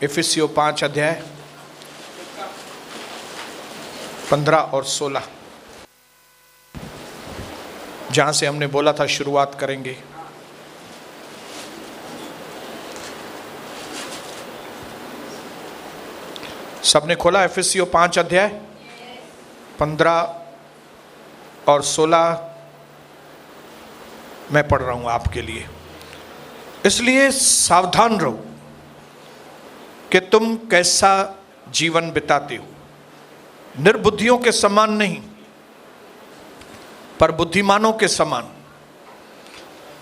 इफिसियों 5 अध्याय 15 और 16, जहां से हमने बोला था शुरुआत करेंगे। सबने खोला? इफिसियों 5 अध्याय 15 और 16 मैं पढ़ रहा हूं आपके लिए। इसलिए सावधान रहो कि तुम कैसा जीवन बिताते हो, निर्बुद्धियों के समान नहीं पर बुद्धिमानों के समान।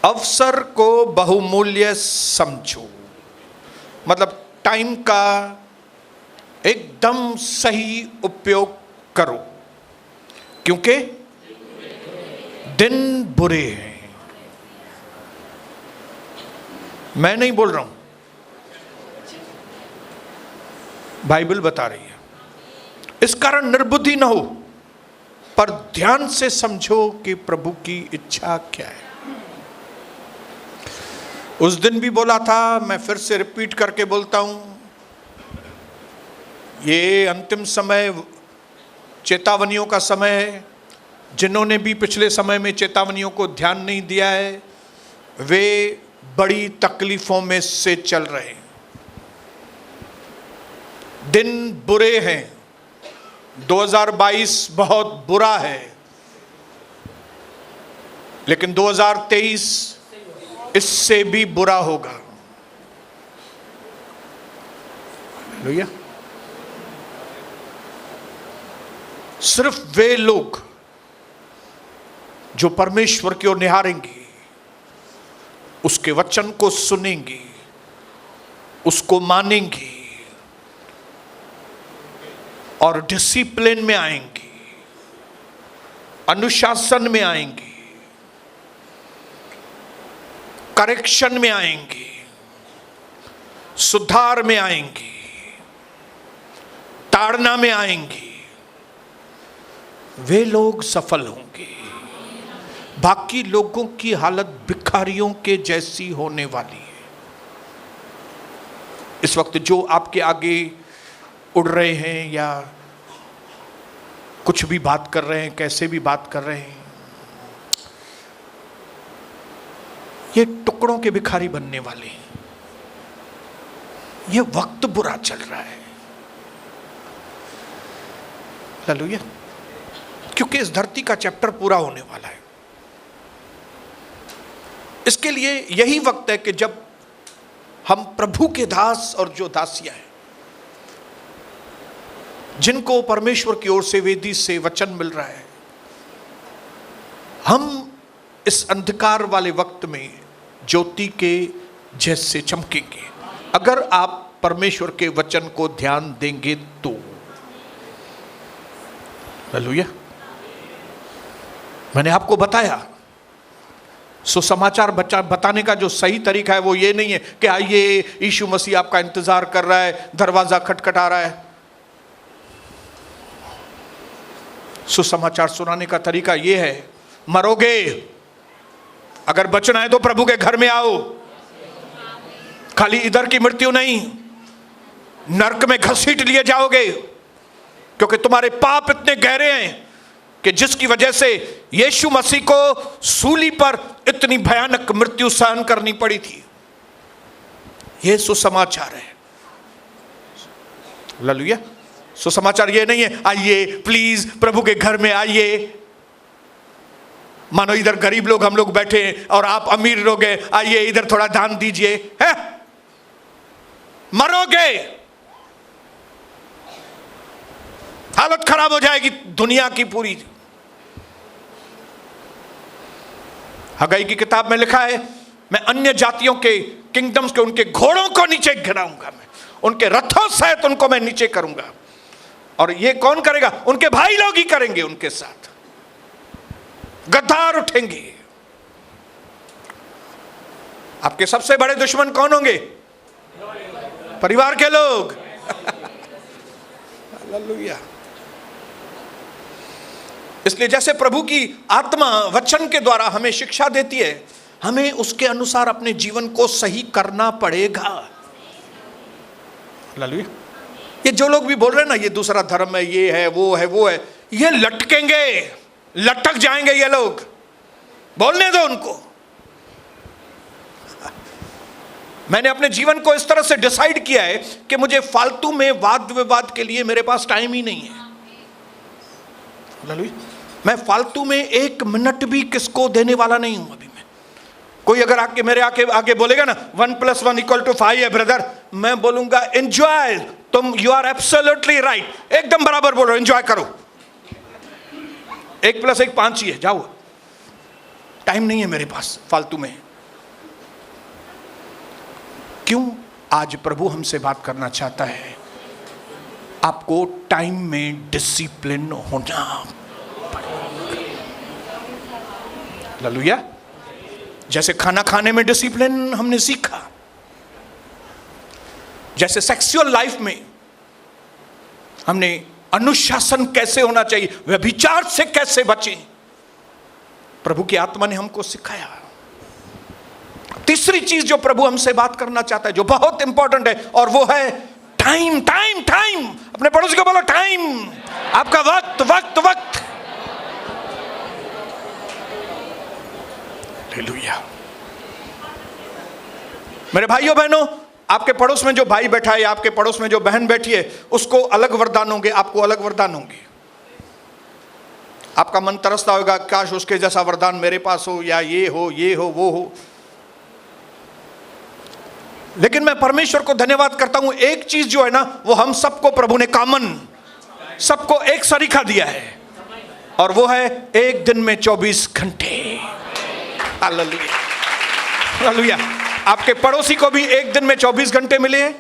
अवसर को बहुमूल्य समझो, मतलब टाइम का एकदम सही उपयोग करो, क्योंकि दिन बुरे हैं। मैं नहीं बोल रहा हूं, बाइबल बता रही है। इस कारण निर्बुद्धि न हो, पर ध्यान से समझो कि प्रभु की इच्छा क्या है। उस दिन भी बोला था, मैं फिर से रिपीट करके बोलता हूं, ये अंतिम समय चेतावनियों का समय है। जिन्होंने भी पिछले समय में चेतावनियों को ध्यान नहीं दिया है, वे बड़ी तकलीफों में से चल रहे हैं। दिन बुरे हैं। 2022 बहुत बुरा है, लेकिन 2023 इससे भी बुरा होगा। हालेलुया। सिर्फ वे लोग जो परमेश्वर की ओर निहारेंगे, उसके वचन को सुनेंगे, उसको मानेंगे और डिसिप्लिन में आएंगे, अनुशासन में आएंगे, करेक्शन में आएंगे, सुधार में आएंगे, ताड़ना में आएंगे, वे लोग सफल होंगे। बाकी लोगों की हालत भिखारियों के जैसी होने वाली है। इस वक्त जो आपके आगे उड़ रहे हैं या कुछ भी बात कर रहे हैं, कैसे भी बात कर रहे हैं, ये टुकड़ों के भिखारी बनने वाले हैं। ये वक्त बुरा चल रहा है। हालेलुया। क्योंकि इस धरती का चैप्टर पूरा होने वाला है। इसके लिए यही वक्त है कि जब हम प्रभु के दास और जो दासियां हैं, जिनको परमेश्वर की ओर से वेदी से वचन मिल रहा है, हम इस अंधकार वाले वक्त में ज्योति के जैसे चमकेंगे, अगर आप परमेश्वर के वचन को ध्यान देंगे तो। हालेलुया। मैंने आपको बताया, सुसमाचार बताने का जो सही तरीका है वो ये नहीं है कि आइए यीशु मसीह आपका इंतजार कर रहा है, दरवाजा खटखटा रहा है। सुसमाचार सुनाने का तरीका ये है, मरोगे, अगर बचना है तो प्रभु के घर में आओ। खाली इधर की मृत्यु नहीं, नरक में घसीट लिए जाओगे, क्योंकि तुम्हारे पाप इतने गहरे हैं कि जिसकी वजह से यीशु मसीह को सूली पर इतनी भयानक मृत्यु सहन करनी पड़ी थी। यह सुसमाचार है। हालेलुया। सुसमाचार ये नहीं है आइए प्लीज प्रभु के घर में आइए, मानो इधर गरीब लोग हम लोग बैठे हैं और आप अमीर लोग हैं, आइए इधर थोड़ा दान दीजिए। है, मरोगे, हालत खराब हो जाएगी दुनिया की पूरी। हगाई की किताब में लिखा है, मैं अन्य जातियों के किंगडम्स के उनके घोड़ों को नीचे गिराऊंगा, मैं उनके रथों सहित उनको मैं नीचे करूंगा। और ये कौन करेगा? उनके भाई लोग ही करेंगे। उनके साथ गद्दार उठेंगे। आपके सबसे बड़े दुश्मन कौन होंगे? परिवार के लोग। हालेलुया। इसलिए जैसे प्रभु की आत्मा वचन के द्वारा हमें शिक्षा देती है, हमें उसके अनुसार अपने जीवन को सही करना पड़ेगा। हालेलुया। ये जो लोग भी बोल रहे हैं ना ये दूसरा धर्म है, ये है, वो है, वो है, ये लटकेंगे, लटक जाएंगे ये लोग। बोलने दो उनको। मैंने अपने जीवन को इस तरह से डिसाइड किया है कि मुझे फालतू में वाद विवाद के लिए मेरे पास टाइम ही नहीं है। मैं फालतू में 1 मिनट भी किसको देने वाला नहीं हूं। अभी मैं कोई अगर आके मेरे आगे बोलेगा ना 1 + 1 = 5 है ब्रदर, मैं बोलूंगा एंजॉय। तुम यू आर एब्सोल्युटली राइट, एकदम बराबर बोल रहे हो, एंजॉय करो। 1 + 1 5 ही है, जाओ। टाइम नहीं है मेरे पास फालतू में। क्यों? आज प्रभु हमसे बात करना चाहता है, आपको टाइम में डिसिप्लिन होना पड़ेगा। हालेलुया। जैसे खाना खाने में डिसिप्लिन हमने सीखा, जैसे सेक्सुअल लाइफ में हमने अनुशासन कैसे होना चाहिए, व्यभिचार से कैसे बचें, प्रभु की आत्मा ने हमको सिखाया। तीसरी चीज जो प्रभु हमसे बात करना चाहता है, जो बहुत इंपॉर्टेंट है, और वो है टाइम। Time time. अपने पड़ोसी को बोलो टाइम, आपका वक्त वक्त वक्त। हालेलुया। मेरे भाइयों बहनों, आपके पड़ोस में जो भाई बैठा है या आपके पड़ोस में जो बहन बैठी है, उसको अलग वरदान होंगे, आपको अलग वरदान होंगे। आपका मन तरसता होगा, काश उसके जैसा वरदान मेरे पास हो, या ये हो, ये हो, वो हो। लेकिन मैं परमेश्वर को धन्यवाद करता हूं, एक चीज जो है ना, वो हम सबको प्रभु ने कॉमन, सबको एक सरीखा दिया है, और वो है 1 दिन में 24 घंटे। हालेलुया। हालेलुया। आपके पड़ोसी को भी 1 दिन में 24 घंटे मिले हैं,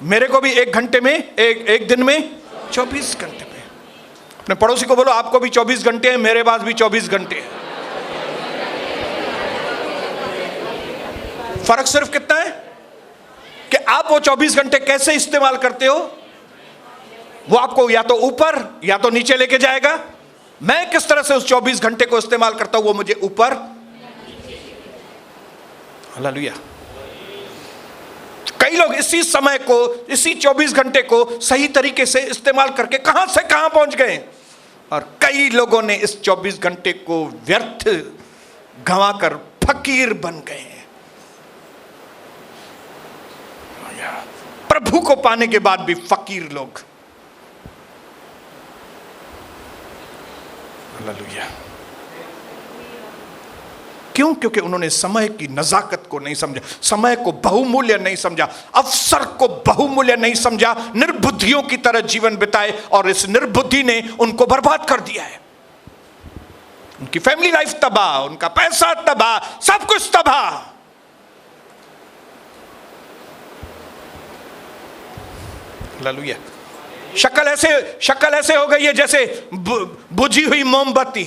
मेरे को भी 1 घंटे में, एक दिन में 24 घंटे में। अपने पड़ोसी को बोलो आपको भी 24 घंटे हैं, मेरे पास भी 24 घंटे हैं। फर्क सिर्फ कितना है कि आप वो 24 घंटे कैसे इस्तेमाल करते हो, वो आपको या तो ऊपर या तो नीचे लेके जाएगा। मैं किस तरह से उस 24 घंटे को इस्तेमाल करता हूं, वो मुझे ऊपर। हालेलुया। कई लोग इसी समय को, इसी 24 घंटे को सही तरीके से इस्तेमाल करके कहां से कहां पहुंच गए, और कई लोगों ने इस 24 घंटे को व्यर्थ गंवाकर फकीर बन गए। प्रभु को पाने के बाद भी फकीर लोग। हालेलुया। क्यों? क्योंकि उन्होंने समय की नजाकत को नहीं समझा, समय को बहुमूल्य नहीं समझा, अवसर को बहुमूल्य नहीं समझा, निर्बुद्धियों की तरह जीवन बिताए, और इस निर्बुद्धि ने उनको बर्बाद कर दिया है। उनकी फैमिली लाइफ तबाह, उनका पैसा तबाह, सब कुछ तबाह। हालेलुया। शक्ल ऐसे हो गई है जैसे बुझी हुई मोमबत्ती,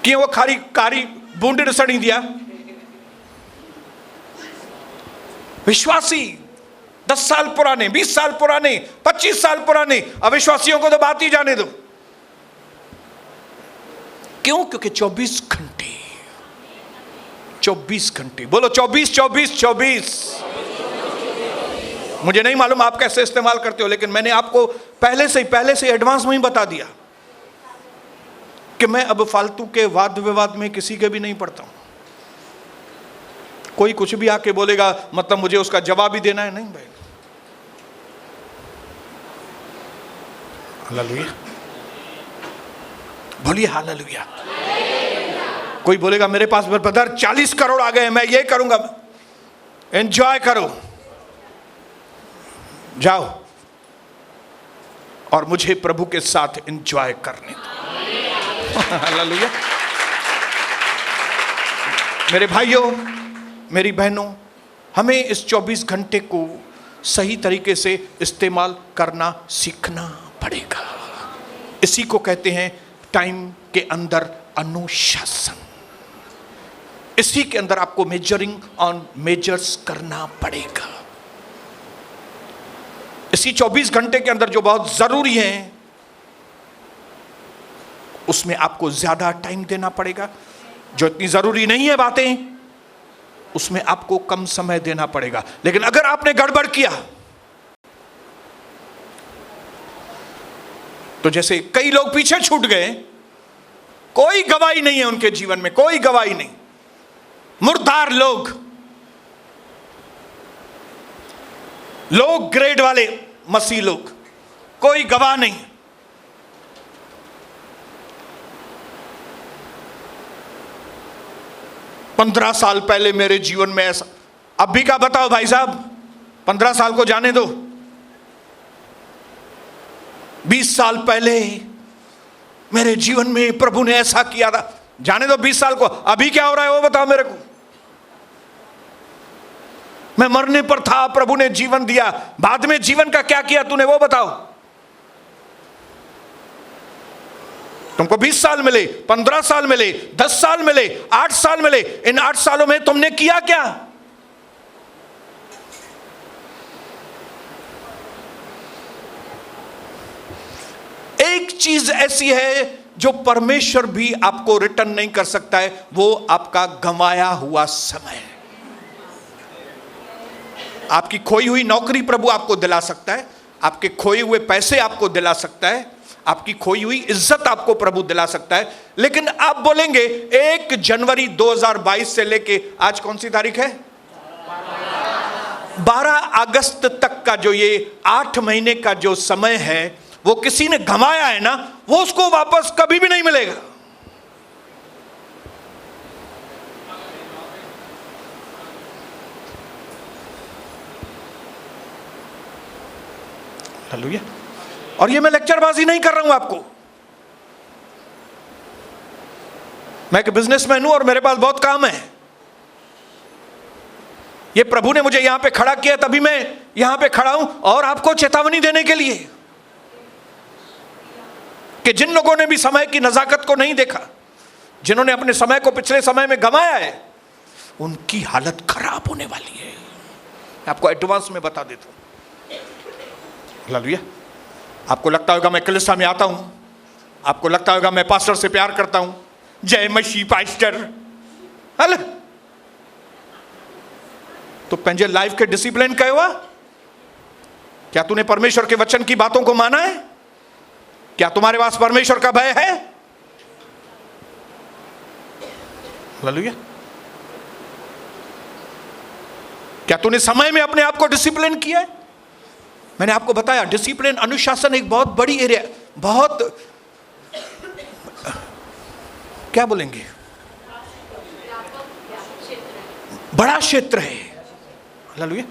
कि वो कारी बूंद सड़ी दिया। विश्वासी 10 साल पुराने, 20 साल पुराने, 25 साल पुराने, अविश्वासियों को तो बात ही जाने दो। क्यों? क्योंकि 24 घंटे, 24 घंटे, बोलो 24 24 24। मुझे नहीं मालूम आप कैसे इस्तेमाल करते हो, लेकिन मैंने आपको पहले से एडवांस में ही बता दिया कि मैं अब फालतू के वाद विवाद में किसी के भी नहीं पड़ता हूं। कोई कुछ भी आके बोलेगा मतलब मुझे उसका जवाब ही देना है, नहीं भाई। हालेलुया। बोलिए हालेलुया। कोई बोलेगा मेरे पास ब्रदर 40 करोड़ आ गए, मैं ये करूंगा। एंजॉय करो, जाओ, और मुझे प्रभु के साथ एंजॉय करने दो। हालेलुया। मेरे भाइयों, मेरी बहनों, हमें इस 24 घंटे को सही तरीके से इस्तेमाल करना सीखना पड़ेगा। इसी को कहते हैं टाइम के अंदर अनुशासन। इसी के अंदर आपको मेजरिंग ऑन मेजर्स करना पड़ेगा। इसी 24 घंटे के अंदर जो बहुत जरूरी है, उसमें आपको ज्यादा टाइम देना पड़ेगा। जो इतनी जरूरी नहीं है बातें, उसमें आपको कम समय देना पड़ेगा। लेकिन अगर आपने गड़बड़ किया तो जैसे कई लोग पीछे छूट गए, कोई गवाही नहीं है उनके जीवन में, कोई गवाही नहीं। मुर्दार लोग, लो ग्रेड वाले मसीह लोग, कोई गवाह नहीं। पंद्रह साल पहले मेरे जीवन में ऐसा, अभी का बताओ भाई साहब, 15 साल को जाने दो, 20 साल पहले मेरे जीवन में प्रभु ने ऐसा किया था, जाने दो 20 साल को, अभी क्या हो रहा है वो बताओ मेरे को। मैं मरने पर था, प्रभु ने जीवन दिया, बाद में जीवन का क्या किया तूने वो बताओ। तुमको 20 साल मिले, 15 साल मिले, 10 साल मिले, 8 साल मिले, इन 8 सालों में तुमने किया क्या? एक चीज ऐसी है जो परमेश्वर भी आपको रिटर्न नहीं कर सकता है, वो आपका गंवाया हुआ समय। आपकी खोई हुई नौकरी प्रभु आपको दिला सकता है, आपके खोए हुए पैसे आपको दिला सकता है, आपकी खोई हुई इज्जत आपको प्रभु दिला सकता है। लेकिन आप बोलेंगे 1 जनवरी 2022 से लेके आज कौन सी तारीख है? 12 अगस्त तक का जो ये 8 महीने का जो समय है, वो किसी ने गंवाया है ना, वो उसको वापस कभी भी नहीं मिलेगा। हालेलुया। और ये मैं लेक्चरबाजी नहीं कर रहा हूं आपको, मैं एक बिजनेसमैन हूं और मेरे पास बहुत काम है। ये प्रभु ने मुझे यहां पे खड़ा किया, तभी मैं यहां पे खड़ा हूं, और आपको चेतावनी देने के लिए कि जिन लोगों ने भी समय की नजाकत को नहीं देखा, जिन्होंने अपने समय को पिछले समय में गंवाया है, उनकी हालत खराब होने वाली है। आपको एडवांस में बता देता हूं। हालेलुया। आपको लगता होगा मैं कलीसिया में आता हूं, आपको लगता होगा मैं पास्टर से प्यार करता हूं, जय मसीह पास्टर, हल तो पंहिंजे लाइफ के डिसिप्लिन कयो हुआ? क्या तूने परमेश्वर के वचन की बातों को माना है? क्या तुम्हारे पास परमेश्वर का भय है? हालेलुया। क्या तूने समय में अपने आप को डिसिप्लिन किया है? मैंने आपको बताया, डिसिप्लिन, अनुशासन एक बहुत बड़ी एरिया, बहुत क्या बोलेंगे, बड़ा क्षेत्र है। हालेलुया।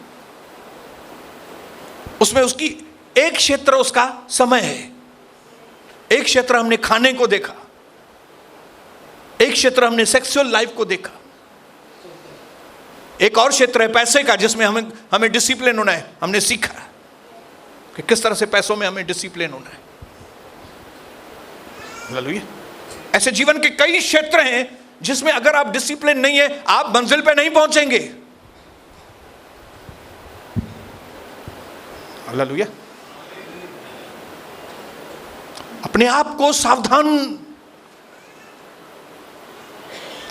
उसमें उसकी एक क्षेत्र उसका समय है, एक क्षेत्र हमने खाने को देखा, एक क्षेत्र हमने सेक्सुअल लाइफ को देखा, एक और क्षेत्र है पैसे का, जिसमें हमें डिसिप्लिन होना है। हमने सीखा कि किस तरह से पैसों में हमें डिसिप्लिन होना है। हालेलुया। ऐसे जीवन के कई क्षेत्र हैं जिसमें अगर आप डिसिप्लिन नहीं है, आप मंजिल पे नहीं पहुंचेंगे। हालेलुया। अपने आप को सावधान,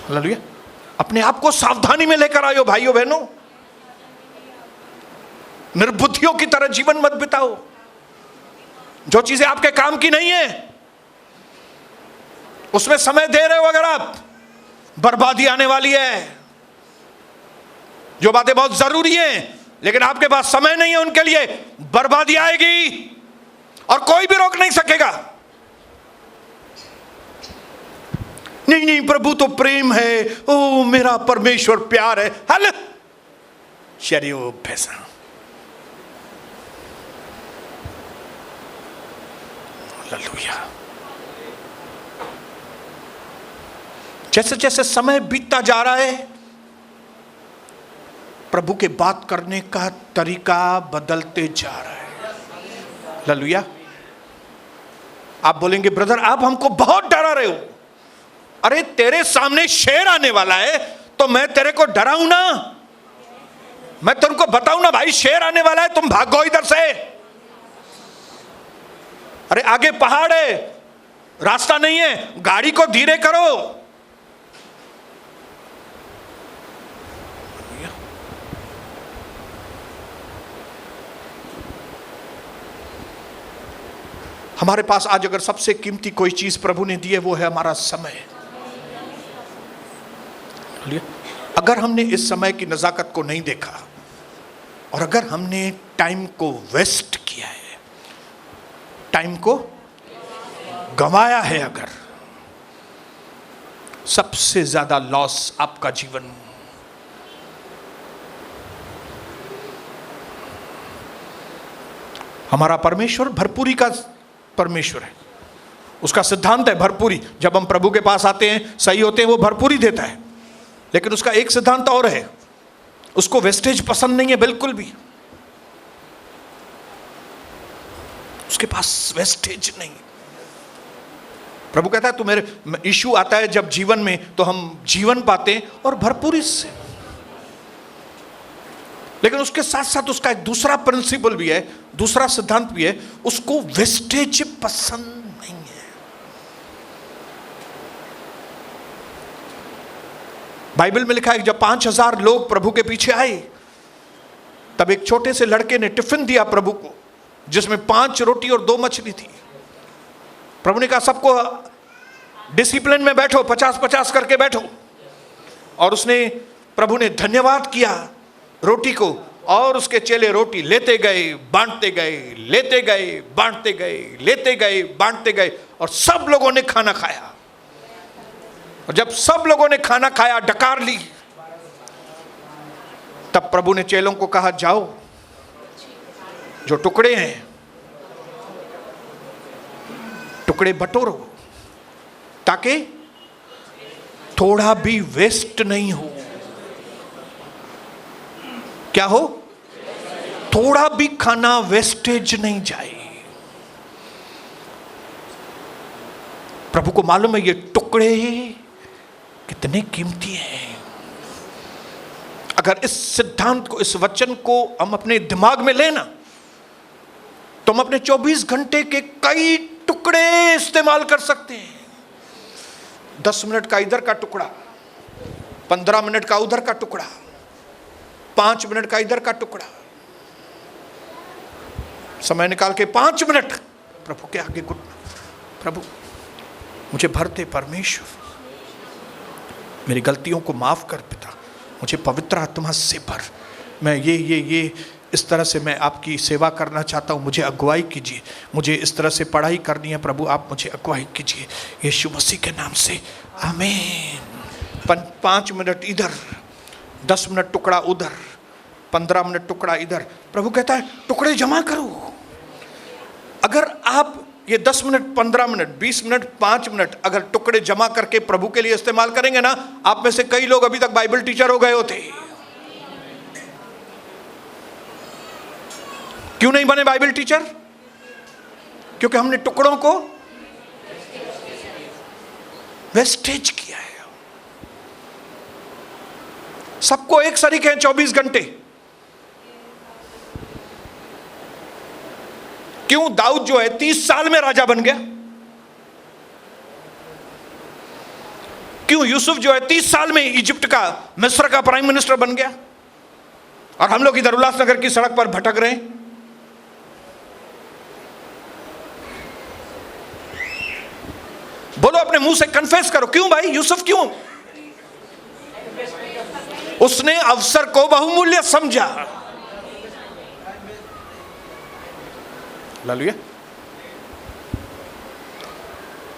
हालेलुया, अपने आप को सावधानी में लेकर आयो भाइयों बहनों। निर्बुद्धियों की तरह जीवन मत बिताओ। जो चीजें आपके काम की नहीं है उसमें समय दे रहे हो अगर आप, बर्बादी आने वाली है। जो बातें बहुत जरूरी हैं लेकिन आपके पास समय नहीं है उनके लिए, बर्बादी आएगी और कोई भी रोक नहीं सकेगा। नहीं नहीं, प्रभु तो प्रेम है, ओ मेरा परमेश्वर प्यार है, हल शरीयो पैसा। हालेलुया। जैसे जैसे समय बीतता जा रहा है, प्रभु के बात करने का तरीका बदलते जा रहा है। हालेलुया। आप बोलेंगे ब्रदर आप हमको बहुत डरा रहे हो। अरे तेरे सामने शेर आने वाला है तो मैं तेरे को डराऊं ना? मैं तुमको बताऊं ना भाई शेर आने वाला है, तुम भागो इधर से। अरे आगे पहाड़ है, रास्ता नहीं है, गाड़ी को धीरे करो। हमारे पास आज अगर सबसे कीमती कोई चीज प्रभु ने दी है वो है हमारा समय। अगर हमने इस समय की नजाकत को नहीं देखा और अगर हमने टाइम को वेस्ट किया है, टाइम को गंवाया है, अगर सबसे ज्यादा लॉस आपका जीवन। हमारा परमेश्वर भरपूरी का परमेश्वर है, उसका सिद्धांत है भरपूरी। जब हम प्रभु के पास आते हैं, सही होते हैं, वो भरपूरी देता है। लेकिन उसका एक सिद्धांत और है, उसको वेस्टेज पसंद नहीं है बिल्कुल भी। उसके पास वेस्टेज नहीं। प्रभु कहता है तू मेरे, इशू आता है जब जीवन में तो हम जीवन पाते हैं और भरपूरी से। लेकिन उसके साथ साथ उसका एक दूसरा प्रिंसिपल भी है, दूसरा सिद्धांत भी है, उसको वेस्टेज पसंद नहीं है। बाइबल में लिखा है जब 5000 लोग प्रभु के पीछे आए, तब एक छोटे से लड़के ने टिफिन दिया प्रभु को, जिसमें 5 रोटी और 2 मछली थी। प्रभु ने कहा सबको डिसिप्लिन में बैठो, 50-50 करके बैठो। और उसने, प्रभु ने धन्यवाद किया रोटी को, और उसके चेले रोटी लेते गए, बांटते गए, लेते गए, बांटते गए, लेते गए, बांटते गए, और सब लोगों ने खाना खाया। और जब सब लोगों ने खाना खाया, डकार ली, तब प्रभु ने चेलों को कहा जाओ, जो टुकड़े हैं टुकड़े बटोरो, ताकि थोड़ा भी वेस्ट नहीं हो। क्या हो? थोड़ा भी खाना वेस्टेज नहीं जाए। प्रभु को मालूम है ये टुकड़े कितने कीमती हैं। अगर इस सिद्धांत को, इस वचन को हम अपने दिमाग में लेना, तो हम अपने 24 घंटे के कई टुकड़े इस्तेमाल कर सकते हैं। 10 मिनट का इधर का टुकड़ा, 15 मिनट का उधर का टुकड़ा, 5 मिनट का इधर का टुकड़ा, समय निकाल के 5 मिनट प्रभु के आगे घुटना, प्रभु मुझे भर दे परमेश्वर, मेरी गलतियों को माफ कर पिता, मुझे पवित्र आत्मा से भर, मैं ये इस तरह से मैं आपकी सेवा करना चाहता हूँ, मुझे अगुवाई कीजिए, मुझे इस तरह से पढ़ाई करनी है प्रभु, आप मुझे अगुवाई कीजिए यीशु मसीह के नाम से, आमीन। 5 मिनट इधर, 10 मिनट टुकड़ा उधर, 15 मिनट टुकड़ा इधर। प्रभु कहता है टुकड़े जमा करो। अगर आप ये 10 मिनट, 15 मिनट, 20 मिनट, 5 मिनट अगर टुकड़े जमा करके प्रभु के लिए इस्तेमाल करेंगे ना, आप में से कई लोग अभी तक बाइबल टीचर हो गए होते। क्यों नहीं बने बाइबल टीचर? क्योंकि हमने टुकड़ों को वेस्टेज किया है। सबको एक सरीके हैं 24 घंटे। क्यों दाऊद जो है 30 साल में राजा बन गया? क्यों यूसुफ जो है 30 साल में इजिप्ट का, मिस्र का प्राइम मिनिस्टर बन गया? और हम लोग इधर उल्लासनगर की सड़क पर भटक रहे हैं। बोलो, अपने मुंह से कन्फेस करो, क्यों भाई यूसुफ क्यों? उसने अवसर को बहुमूल्य समझा। हालेलुया।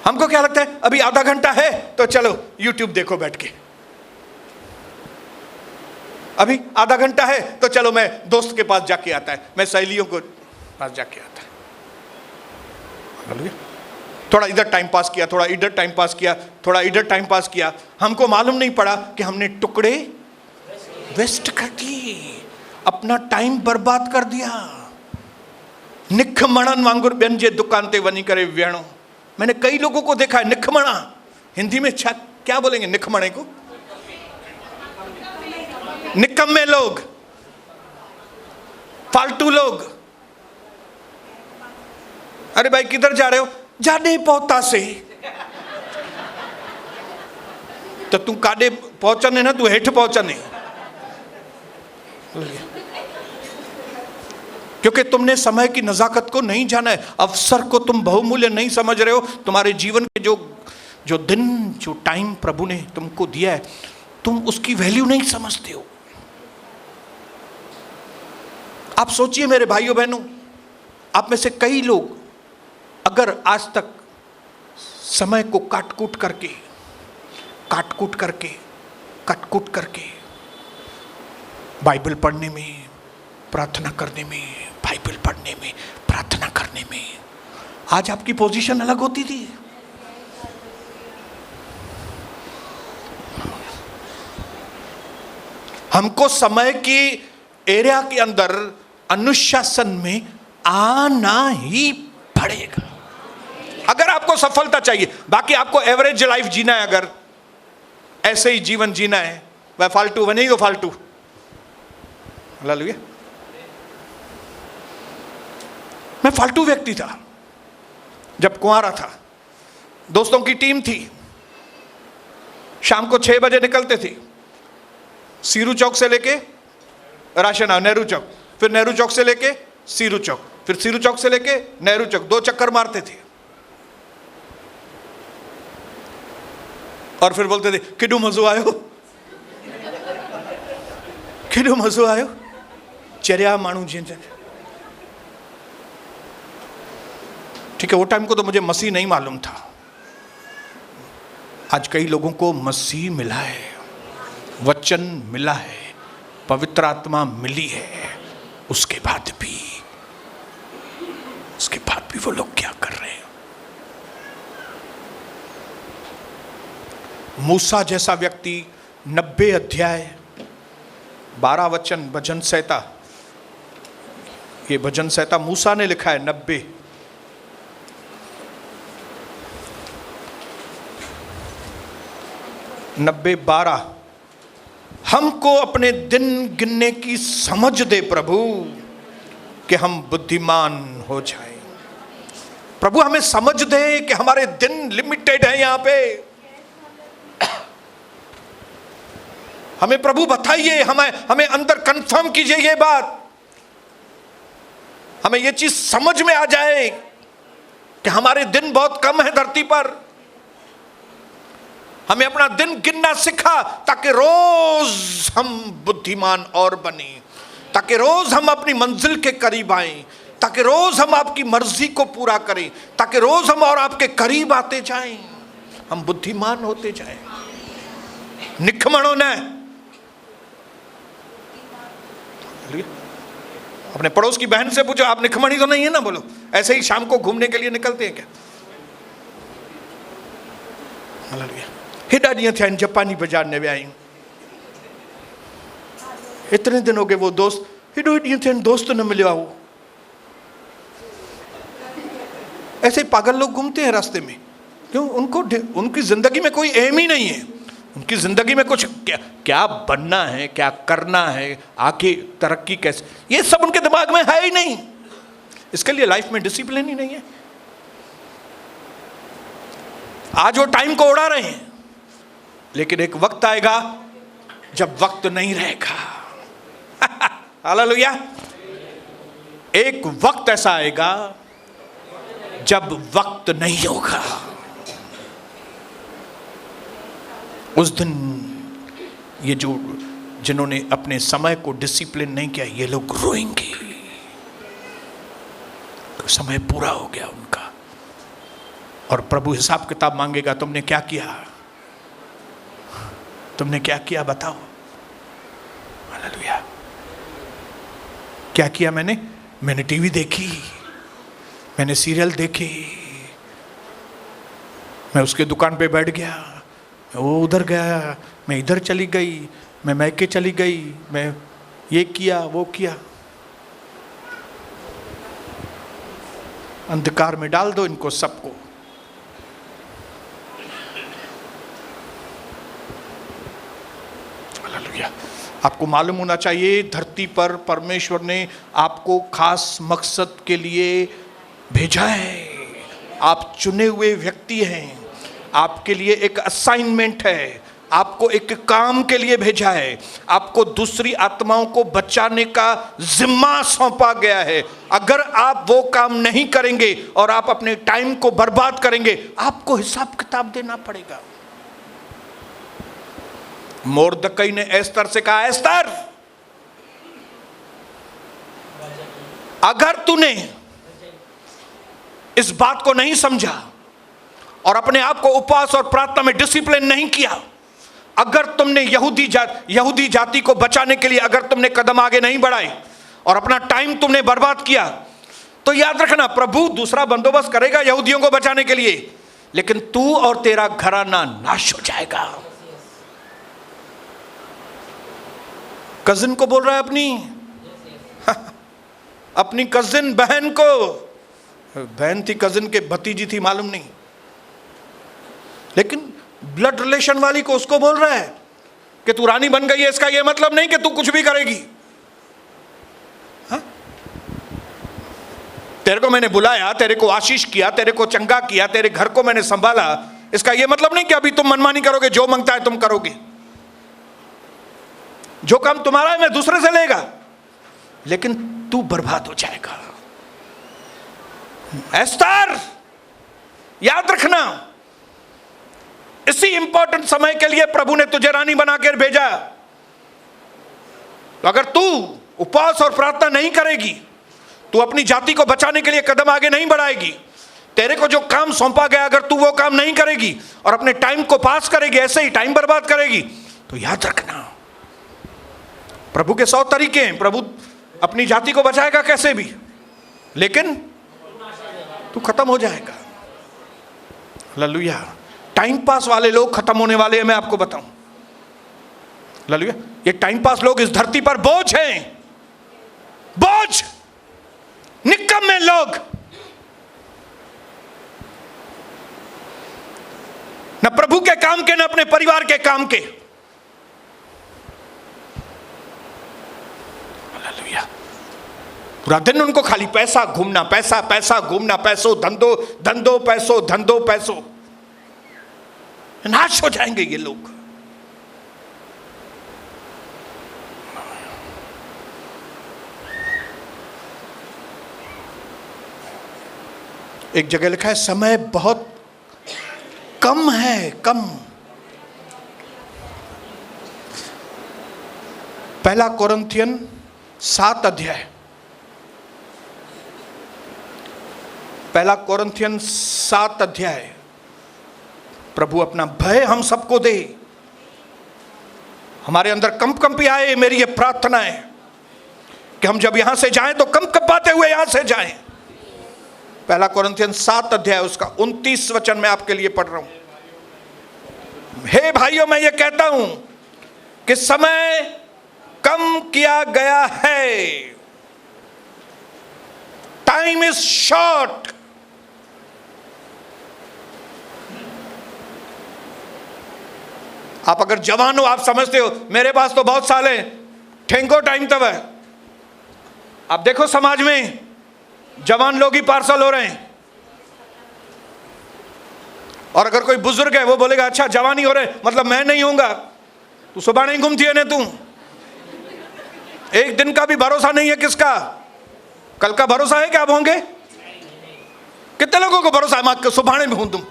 हमको क्या लगता है, अभी आधा घंटा है तो चलो यूट्यूब देखो बैठ के, अभी आधा घंटा है तो चलो मैं दोस्त के पास जाके आता है, मैं सहेलियों को पास जाके आता है। हालेलुया। थोड़ा इधर टाइम पास किया, थोड़ा इधर टाइम पास किया, थोड़ा इधर टाइम पास किया, हमको मालूम नहीं पड़ा कि हमने टुकड़े वेस्ट कर दिए, अपना टाइम बर्बाद कर दिया। निखमणन वांगुर बेन जे दुकान ते वनी करे वेणो। मैंने कई लोगों को देखा है, निखमणा हिंदी में क्या बोलेंगे निखमणे को? निकम्मे लोग, फालतू लोग। अरे भाई किधर जा रहे हो? जाने पहुंचा से। तो तू काडे पहुंचने ना, तू हेठ पहुंचने। क्योंकि तुमने समय की नजाकत को नहीं जाना है, अवसर को तुम बहुमूल्य नहीं समझ रहे हो। तुम्हारे जीवन के जो दिन, जो टाइम प्रभु ने तुमको दिया है, तुम उसकी वैल्यू नहीं समझते हो। आप सोचिए मेरे भाइयों बहनों, आप में से कई लोग अगर आज तक समय को काट-कूट करके बाइबल पढ़ने में, प्रार्थना करने में, बाइबल पढ़ने में, प्रार्थना करने में, आज आपकी पोजीशन अलग होती थी। हमको समय की एरिया के अंदर अनुशासन में आना ही पड़ेगा अगर आपको सफलता चाहिए। बाकी आपको एवरेज लाइफ जीना है, अगर ऐसे ही जीवन जीना है, वह फालतू, वह नहीं तो फालतू। हालेलुया। मैं फालतू व्यक्ति था जब कुंवारा था। दोस्तों की टीम थी, शाम को 6 बजे निकलते थे, सीरू चौक से लेके राशन नेहरू चौक, फिर नेहरू चौक से लेके सीरू चौक, फिर सीरू चौक से लेके नेहरू चौक, 2 चक्कर मारते थे और फिर बोलते थे किडू मजो आयो, किडू मजो आयो। चरिया मानू जी, ठीक है, वो टाइम को तो मुझे मसीह नहीं मालूम था। आज कई लोगों को मसीह मिला है, वचन मिला है, पवित्र आत्मा मिली है, उसके बाद भी वो लोग क्या कर रहे हैं। मूसा जैसा व्यक्ति 90 अध्याय 12 वचन भजन संहिता, ये भजन संहिता मूसा ने लिखा है। 90:12 हमको अपने दिन गिनने की समझ दे प्रभु, कि हम बुद्धिमान हो जाएं। प्रभु हमें समझ दे कि हमारे दिन लिमिटेड है यहां पे। हमें प्रभु बताइए, हमें अंदर कंफर्म कीजिए ये बात, हमें ये चीज समझ में आ जाए कि हमारे दिन बहुत कम है धरती पर। हमें अपना दिन गिनना सिखा ताकि रोज हम बुद्धिमान और बने, ताकि रोज हम अपनी मंजिल के करीब आएं, ताकि रोज हम आपकी मर्जी को पूरा करें, ताकि रोज हम और आपके करीब आते जाएं, हम बुद्धिमान होते जाएं। निखमणों ने अपने पड़ोस की बहन से पूछो, आप निखमणी तो नहीं है ना? बोलो, ऐसे ही शाम को घूमने के लिए निकलते हैं क्या? हेॾा ॾींहं थिया आहिनि जापानी बाज़ार ने विया आहियूं, इतने दिन हो गए वो दोस्त, हेॾो ॾींहं थिया आहिनि दोस्त न मिलियो आहे। वो ऐसे पागल लोग घूमते हैं रास्ते में, क्यों? उनकी जिंदगी में कोई एम ही नहीं है। उनकी जिंदगी में कुछ क्या बनना है, क्या करना है, आगे तरक्की कैसे, ये सब उनके दिमाग में है ही नहीं। इसके लिए लाइफ में डिसिप्लिन ही नहीं है। आज वो टाइम को उड़ा रहे हैं, लेकिन एक वक्त आएगा जब वक्त नहीं रहेगा। हालेलुया। एक वक्त ऐसा आएगा जब वक्त नहीं होगा। उस दिन ये जो जिन्होंने अपने समय को डिसिप्लिन नहीं किया, ये लोग रोएंगे। तो समय पूरा हो गया उनका, और प्रभु हिसाब किताब मांगेगा, तुमने क्या किया, तुमने क्या किया बताओ। हालेलुया। क्या किया मैंने टीवी देखी, मैंने सीरियल देखे, मैं उसके दुकान पे बैठ गया, वो उधर गया, मैं इधर चली गई, मैं मैके चली गई, मैं ये किया वो किया। अंधकार में डाल दो इनको सबको। हालेलुया। आपको मालूम होना चाहिए, धरती पर परमेश्वर ने आपको खास मकसद के लिए भेजा है। आप चुने हुए व्यक्ति हैं, आपके लिए एक असाइनमेंट है। आपको एक काम के लिए भेजा है, आपको दूसरी आत्माओं को बचाने का जिम्मा सौंपा गया है। अगर आप वो काम नहीं करेंगे और आप अपने टाइम को बर्बाद करेंगे, आपको हिसाब किताब देना पड़ेगा। मोर्दकई ने एस्तर से कहा, एस्तर अगर तूने इस बात को नहीं समझा और अपने आप को उपवास और प्रार्थना में डिसिप्लिन नहीं किया, अगर तुमने यहूदी जाति को बचाने के लिए अगर तुमने कदम आगे नहीं बढ़ाए और अपना टाइम तुमने बर्बाद किया, तो याद रखना प्रभु दूसरा बंदोबस्त करेगा यहूदियों को बचाने के लिए, लेकिन तू और तेरा घराना नाश हो जाएगा। कजिन को बोल रहा है, अपनी कजिन बहन को, बहन थी कजिन के भतीजी थी मालूम नहीं, लेकिन ब्लड रिलेशन वाली को उसको बोल रहा है कि तू रानी बन गई है, इसका यह मतलब नहीं कि तू कुछ भी करेगी। हाँ? तेरे को मैंने बुलाया, तेरे को आशीष किया, तेरे को चंगा किया, तेरे घर को मैंने संभाला, इसका यह मतलब नहीं कि अभी तुम मनमानी करोगे, जो मांगता है तुम करोगे। जो काम तुम्हारा है मैं दूसरे से लेगा, लेकिन तू बर्बाद हो जाएगा। एस्तर याद रखना, इसी इंपॉर्टेंट समय के लिए प्रभु ने तुझे रानी बनाकर भेजा। तो अगर तू उपवास और प्रार्थना नहीं करेगी, तू अपनी जाति को बचाने के लिए कदम आगे नहीं बढ़ाएगी, तेरे को जो काम सौंपा गया अगर तू वो काम नहीं करेगी और अपने टाइम को पास करेगी, ऐसे ही टाइम बर्बाद करेगी, तो याद रखना प्रभु के 100 तरीके हैं। प्रभु अपनी जाति को बचाएगा कैसे भी, लेकिन तू खत्म हो जाएगा। हालेलुया। टाइम पास वाले लोग खत्म होने वाले हैं, मैं आपको बताऊं। हालेलुया। ये टाइम पास लोग इस धरती पर बोझ हैं, बोझ, निकम्मे लोग, न प्रभु के काम के न अपने परिवार के काम के। हालेलुया। पूरा दिन उनको खाली पैसा घूमना, पैसा पैसा घूमना, पैसों धंधो धंधो पैसों धंधो पैसों। नाश हो जाएंगे ये लोग। एक जगह लिखा है समय बहुत कम है, कम। पहला कोरिन्थियन 7 अध्याय, पहला कोरिन्थियन 7 अध्याय। प्रभु अपना भय हम सबको दे, हमारे अंदर कंपकंपी आए। मेरी ये प्रार्थना है कि हम जब यहां से जाएं तो कंपकंपाते हुए यहां से जाएं। पहला कोरिन्थियन 7 अध्याय उसका 29 वचन मैं आपके लिए पढ़ रहा हूं। हे भाइयों, मैं ये कहता हूं कि समय कम किया गया है, टाइम इज शॉर्ट। आप अगर जवान हो, आप समझते हो मेरे पास तो बहुत साल हैं, ठेंको टाइम तब है। आप देखो समाज में जवान लोग ही पार्सल हो रहे हैं, और अगर कोई बुजुर्ग है वो बोलेगा अच्छा जवानी हो रहे मतलब मैं नहीं होऊंगा, तू सुबह नहीं घूमती है ना, तू एक दिन का भी भरोसा नहीं है किसका, कल का भरोसा है क्या आप होंगे? कितने लोगों को भरोसा है मैं सुबह में हूं? तुम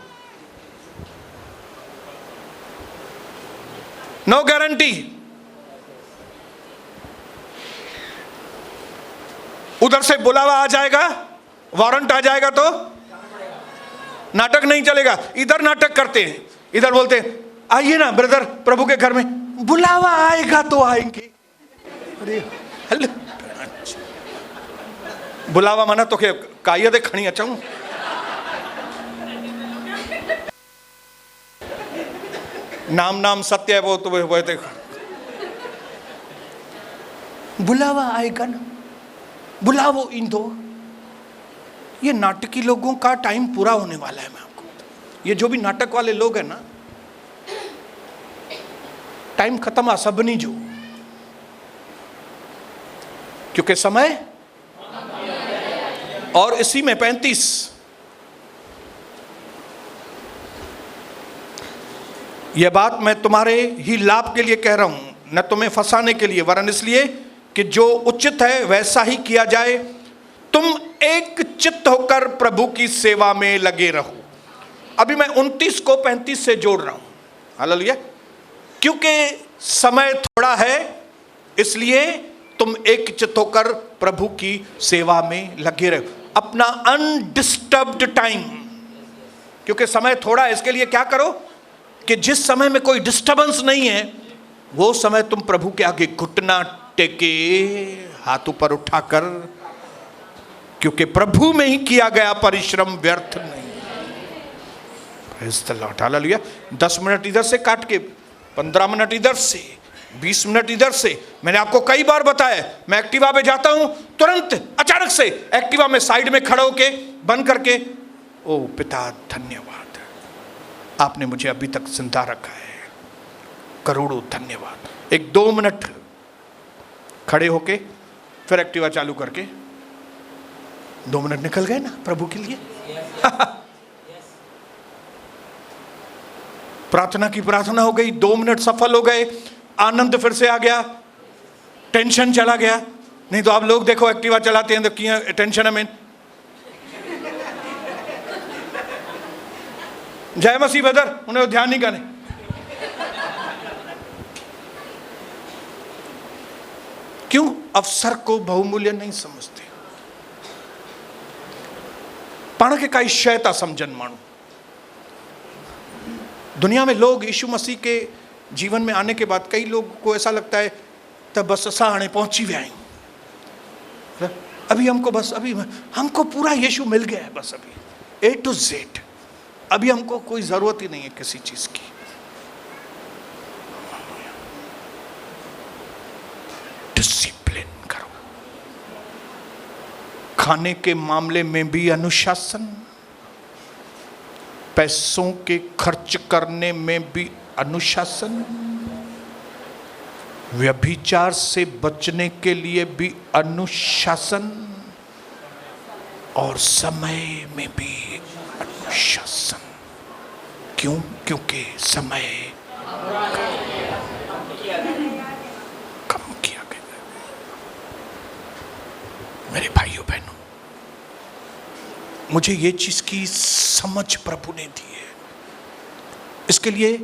नो गारंटी। उधर से बुलावा आ जाएगा, वारंट आ जाएगा तो नाटक नहीं चलेगा। इधर नाटक करते हैं, इधर बोलते हैं आइए ना ब्रदर प्रभु के घर में, बुलावा आएगा तो आएंगे। अरे हेलो, बुलावा माना तो क्या कायदे खड़ी अच्छा हूं। नाम नाम सत्य है वो तो वो देखो, बुलावा आएगा ना, बुलावो इन दो। ये नाटकी लोगों का टाइम पूरा होने वाला है। मैं आपको, ये जो भी नाटक वाले लोग हैं ना, टाइम खत्म आ सब नहीं जो, क्योंकि समय और इसी में 35 यह बात मैं तुम्हारे ही लाभ के लिए कह रहा हूं, न तुम्हें फंसाने के लिए, वरन इसलिए कि जो उचित है वैसा ही किया जाए। तुम एक चित्त होकर प्रभु की सेवा में लगे रहो। अभी मैं 29 को 35 से जोड़ रहा हूं। हालेलुया। क्योंकि समय थोड़ा है, इसलिए तुम एक चित्त होकर प्रभु की सेवा में लगे रहो। अपना अनडिस्टर्ब्ड टाइम, क्योंकि समय थोड़ा है, इसके लिए क्या करो कि जिस समय में कोई डिस्टर्बेंस नहीं है, वो समय तुम प्रभु के आगे घुटना टेके, हाथ ऊपर उठाकर, क्योंकि प्रभु में ही किया गया परिश्रम व्यर्थ नहीं। Praise the Lord. Hallelujah. 10 minute इधर से काट के, 15 मिनट इधर से, 20 मिनट इधर से। मैंने आपको कई बार बताया, मैं एक्टिवा पे जाता हूं, तुरंत अचानक से एक्टिवा में साइड में खड़े होके बंद करके, ओ पिता धन्यवाद, आपने मुझे अभी तक जिंदा रखा है, करोड़ों धन्यवाद। एक 2 मिनट खड़े होके फिर एक्टिवा चालू करके, 2 मिनट निकल गए ना प्रभु के लिए। प्रार्थना की प्रार्थना हो गई, 2 मिनट सफल हो गए, आनंद फिर से आ गया, टेंशन चला गया। नहीं तो आप लोग देखो एक्टिवा चलाते हैं तो किया टेंशन में। जय मसीह बदर, उन्हें ध्यान नहीं करने। क्यों? अवसर को बहुमूल्य नहीं समझते। पाण के काई शयता समझन मानू। दुनिया में लोग यीशु मसीह के जीवन में आने के बाद कई लोग को ऐसा लगता है तब बस असा हाणे पहुंची वे आहियूं, अभी हमको बस अभी हमको पूरा यीशु मिल गया है, बस अभी A to Z, अभी हमको कोई जरूरत ही नहीं है किसी चीज की। डिसिप्लिन करो, खाने के मामले में भी अनुशासन, पैसों के खर्च करने में भी अनुशासन, व्यभिचार से बचने के लिए भी अनुशासन, और समय में भी अनुशासन। क्यों? क्योंकि समय कम किया गया। मेरे भाइयों बहनों, मुझे ये चीज की समझ प्रभु ने दी है, इसके लिए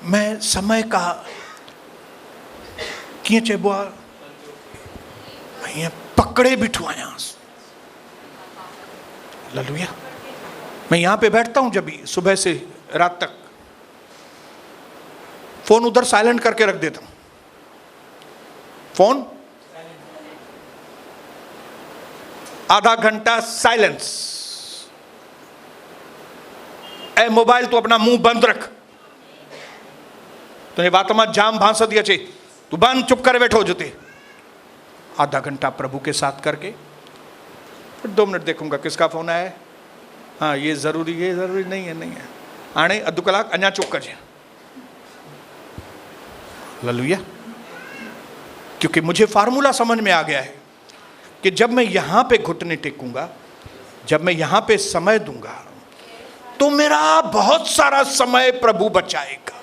मैं समय का किए चेबो मैं पकड़े बिठू आया। हालेलुया। मैं यहां पे बैठता हूं, जब भी सुबह से रात तक फोन उधर साइलेंट करके रख देता हूं। फोन आधा घंटा साइलेंस। ए मोबाइल तो अपना मुंह बंद रख, तो ये बात में जाम भांस दिया चे, तू बंद चुप कर बैठो जोते। आधा घंटा प्रभु के साथ करके फिर 2 मिनट देखूंगा किसका फोन आया है। हाँ ये जरूरी है, जरूरी नहीं है, नहीं है आने अधु कलाक अन्या चुप कर। हालेलुया। क्योंकि मुझे फार्मूला समझ में आ गया है कि जब मैं यहां पे घुटने टेकूंगा, जब मैं यहां पे समय दूंगा, तो मेरा बहुत सारा समय प्रभु बचाएगा।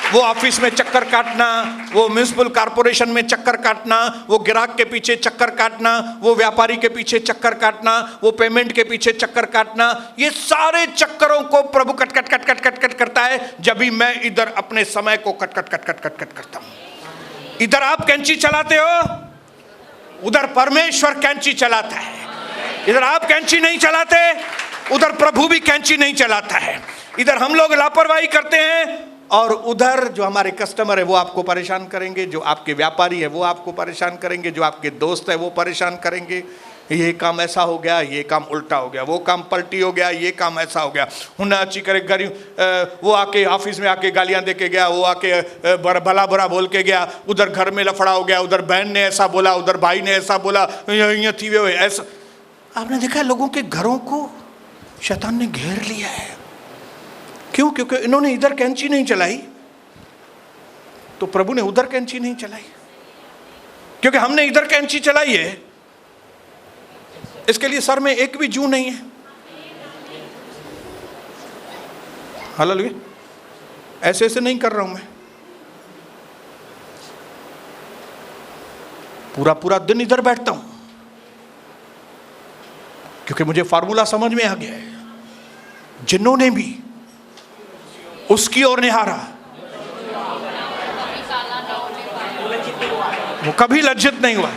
वो ऑफिस में चक्कर काटना, वो म्युनिसिपल कॉर्पोरेशन में चक्कर काटना, वो ग्राहक के पीछे चक्कर काटना, वो व्यापारी के पीछे चक्कर काटना, वो पेमेंट के पीछे चक्कर काटना, ये सारे चक्करों को प्रभु cut cut cut cut cut cut करता है जब भी मैं इधर अपने समय को cut cut cut cut cut cut करता हूं। इधर आप कैंची चलाते हो, उधर परमेश्वर कैंची चलाता है। इधर आप कैंची नहीं चलाते, उधर प्रभु भी कैंची नहीं चलाता है। इधर हम लोग लापरवाही करते हैं और उधर जो हमारे कस्टमर है वो आपको परेशान करेंगे, जो आपके व्यापारी है वो आपको परेशान करेंगे, जो आपके दोस्त है वो परेशान करेंगे। ये काम ऐसा हो गया, ये काम उल्टा हो गया, वो काम पलटी हो गया, ये काम ऐसा हो गया। उन्हें अच्छी करे गरीब, वो आके ऑफिस में आके गालियां दे के गया, वो आके भला बुरा बोल के गया, उधर घर में लफड़ा हो गया, उधर बहन ने ऐसा बोला, उधर भाई ने ऐसा बोला, थी वे ऐसा। आपने देखा है लोगों के घरों को शैतान ने घेर लिया है। क्यों? क्योंकि इन्होंने इधर कैंची नहीं चलाई तो प्रभु ने उधर कैंची नहीं चलाई। क्योंकि हमने इधर कैंची चलाई है, इसके लिए सर में एक भी जू नहीं है। हालेलुया। ऐसे ऐसे नहीं कर रहा हूं मैं, पूरा पूरा दिन इधर बैठता हूं, क्योंकि मुझे फार्मूला समझ में आ गया है, जिन्होंने भी उसकी ओर निहारा वो कभी लज्जित नहीं हुआ।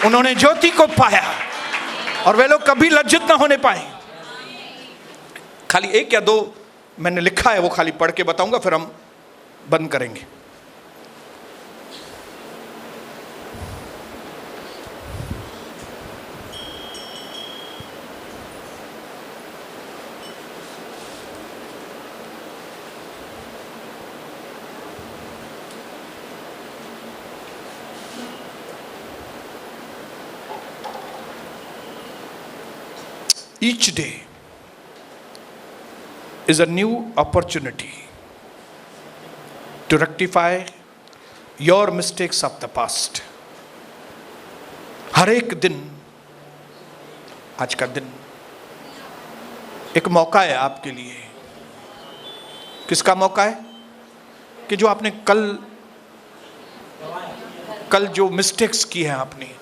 उन्होंने ज्योति को पाया और वे लोग कभी लज्जित ना होने पाए। खाली एक या दो मैंने लिखा है, वो खाली पढ़ के बताऊंगा, फिर हम बंद करेंगे। Each day is a new opportunity to rectify your mistakes of the past. हर एक दिन, आज का दिन एक मौका है आपके लिए। किसका मौका है? कि जो आपने कल जो मिस्टेक्स की हैं, आपने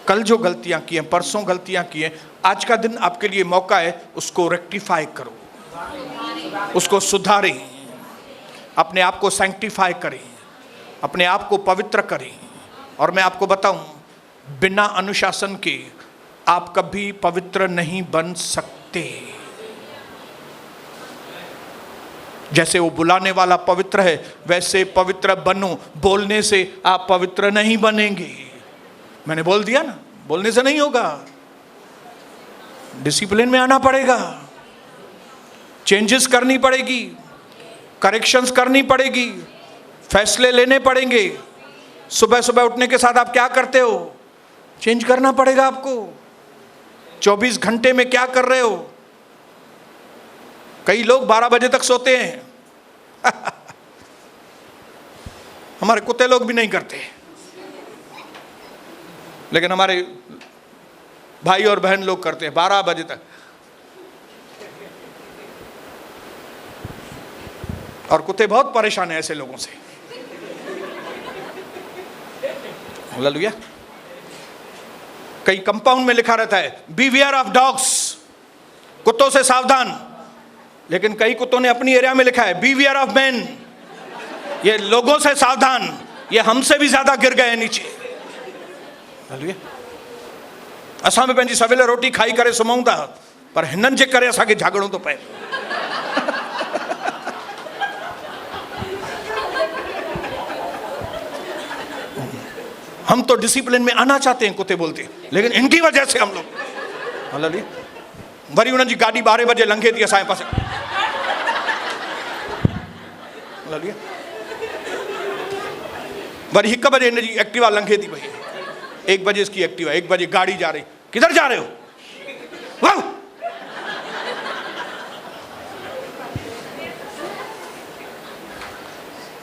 कल जो गलतियां की हैं, परसों गलतियां की हैं, आज का दिन आपके लिए मौका है, उसको रेक्टिफाई करो, उसको सुधारें, अपने आप को सैंक्टिफाई करें, अपने आप को पवित्र करें। और मैं आपको बताऊं, बिना अनुशासन के आप कभी पवित्र नहीं बन सकते। जैसे वो बुलाने वाला पवित्र है, वैसे पवित्र बनो। बोलने से आप पवित्र नहीं बनेंगे। मैंने बोल दिया ना, बोलने से नहीं होगा, डिसिप्लिन में आना पड़ेगा, चेंजेस करनी पड़ेगी, करेक्शंस करनी पड़ेगी, फैसले लेने पड़ेंगे। सुबह सुबह उठने के साथ आप क्या करते हो, चेंज करना पड़ेगा आपको। 24 घंटे में क्या कर रहे हो? कई लोग 12 बजे तक सोते हैं हमारे कुत्ते लोग भी नहीं करते, लेकिन हमारे भाई और बहन लोग करते हैं 12 बजे तक। और कुत्ते बहुत परेशान हैं ऐसे लोगों से। हालेलुया। कई कंपाउंड में लिखा रहता है बीवियर ऑफ डॉग्स, कुत्तों से सावधान। लेकिन कई कुत्तों ने अपनी एरिया में लिखा है बीवियर ऑफ मैन, ये लोगों से सावधान, ये हमसे भी ज्यादा गिर गए नीचे। हालेलुया। असां में पंहिंजी सवेल रोटी खाई करे सुम्हूं था, पर हिननि जे करे असांखे जागणो थो पए। हम तो डिसिप्लिन में आना चाहते हैं, कुत्ते बोलते, लेकिन इनकी वजह से हम लोग। हालेलुया। वरी उन्हनि जी गाॾी 12 बजे लंघे थी असांजे पासे। हालेलुया। वरी 1 बजे हिन जी एक्टिवा लंघे थी पई। 1 बजे इसकी एक्टिवा, 1 बजे गाड़ी जा रही। किधर जा रहे हो? वाह!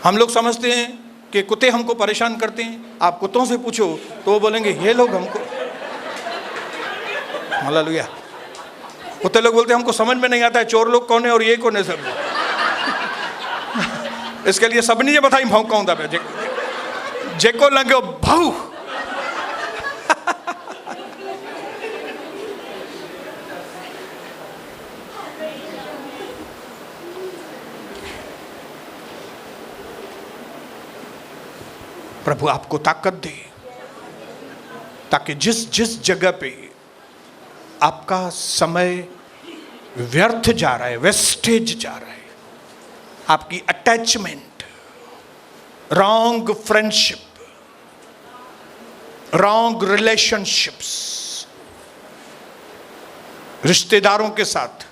हम लोग समझते हैं कि कुत्ते हमको परेशान करते हैं। आप कुत्तों से पूछो तो वो बोलेंगे ये लोग हमको। हालेलुया। कुत्ते लोग बोलते हैं हमको समझ में नहीं आता है चोर लोग कौन है और ये कौन है सब। इसके लिए सबनी ये बताई भौंकाऊं था जेको लंघो भाऊ। प्रभु आपको ताकत दे ताकि जिस जिस जगह पे आपका समय व्यर्थ जा रहा है, वेस्टेज जा रहा है, आपकी attachment, wrong friendship, wrong relationships, रिश्तेदारों के साथ,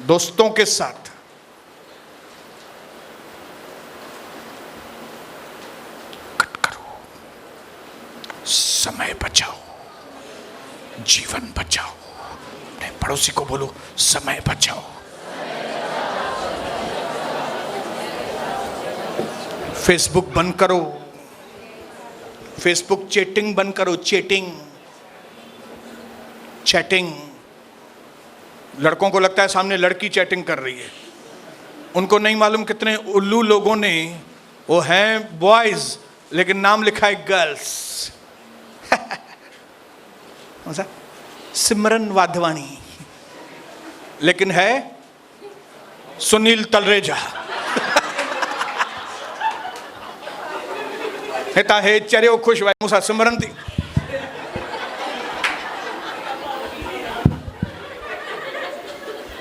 दोस्तों के साथ, कट करो, समय बचाओ, जीवन बचाओ। अपने पड़ोसी को बोलो समय बचाओ। फेसबुक बंद करो, फेसबुक चैटिंग बंद करो। चैटिंग लड़कों को लगता है सामने लड़की चैटिंग कर रही है, उनको नहीं मालूम कितने उल्लू लोगों ने, वो हैं बॉयज लेकिन नाम लिखा है गर्ल्स। सिमरन वाधवानी लेकिन है सुनील तलरेजा। हेता है चरियो खुश भाई मूसा सिमरन थी।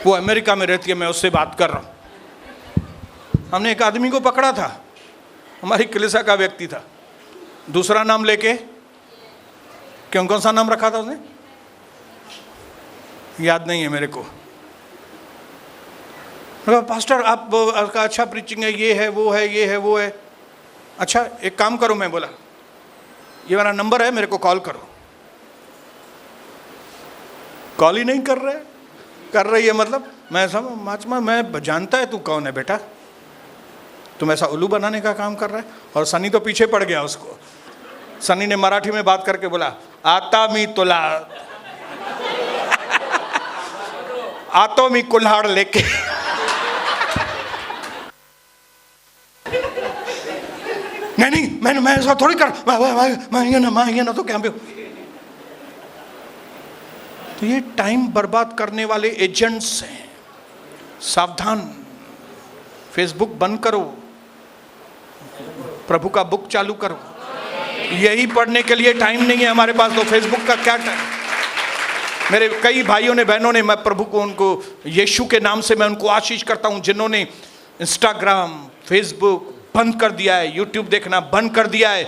वो अमेरिका में रहती है, मैं उससे बात कर रहा हूं। हमने एक आदमी को पकड़ा था, हमारी कलीसिया का व्यक्ति था, दूसरा नाम लेके, क्यों कौन सा नाम रखा था उसने याद नहीं है मेरे को। पास्टर आप का अच्छा प्रीचिंग है, ये है वो है ये है वो है। अच्छा एक काम करो, मैं बोला ये मेरा नंबर है, मेरे को कॉल करो। कॉल ही नहीं कर रही है मतलब मैं जानता है तू कौन है बेटा, तुम ऐसा उल्लू बनाने का काम कर रहा है। और सनी तो पीछे पड़ गया उसको। सनी ने मराठी में बात करके बोला आता मी तुला आतो मी कुल्हाड़ लेके। नहीं मैं ऐसा थोड़ी कर, मैं ना तो क्या भी। तो ये टाइम बर्बाद करने वाले एजेंट्स हैं, सावधान। फेसबुक बंद करो, प्रभु का बुक चालू करो। यही पढ़ने के लिए टाइम नहीं है हमारे पास, तो फेसबुक का क्या टाइम। मेरे कई भाइयों ने बहनों ने, मैं प्रभु को उनको यीशु के नाम से मैं उनको आशीष करता हूं, जिन्होंने इंस्टाग्राम फेसबुक बंद कर दिया है, यूट्यूब देखना बंद कर दिया है।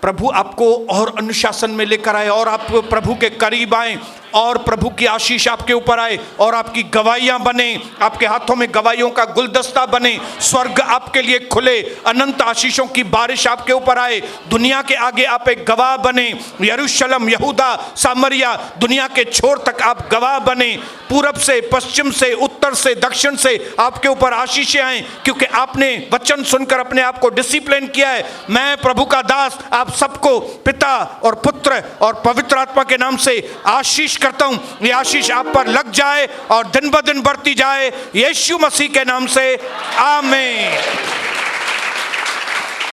प्रभु आपको और अनुशासन में लेकर आए और आप प्रभु के करीब आए और प्रभु की आशीष आपके ऊपर आए और आपकी गवाहियां बने, आपके हाथों में गवाहियों का गुलदस्ता बने, स्वर्ग आपके लिए खुले, अनंत आशीषों की बारिश आपके ऊपर आए, दुनिया के आगे आप एक गवाह बने। यरूशलेम, यहूदा, सामरिया, दुनिया के छोर तक आप गवाह बने। पूरब से, पश्चिम से, उत्तर से, दक्षिण से आपके ऊपर आशीषें आए, क्योंकि आपने वचन सुनकर अपने आप को डिसिप्लिन किया है। मैं प्रभु का दास आप सबको पिता और पुत्र और पवित्र आत्मा के नाम से आशीष करता हूं। ये आशीष आप पर लग जाए और दिन ब दिन बढ़ती जाए, यीशु मसीह के नाम से आमीन।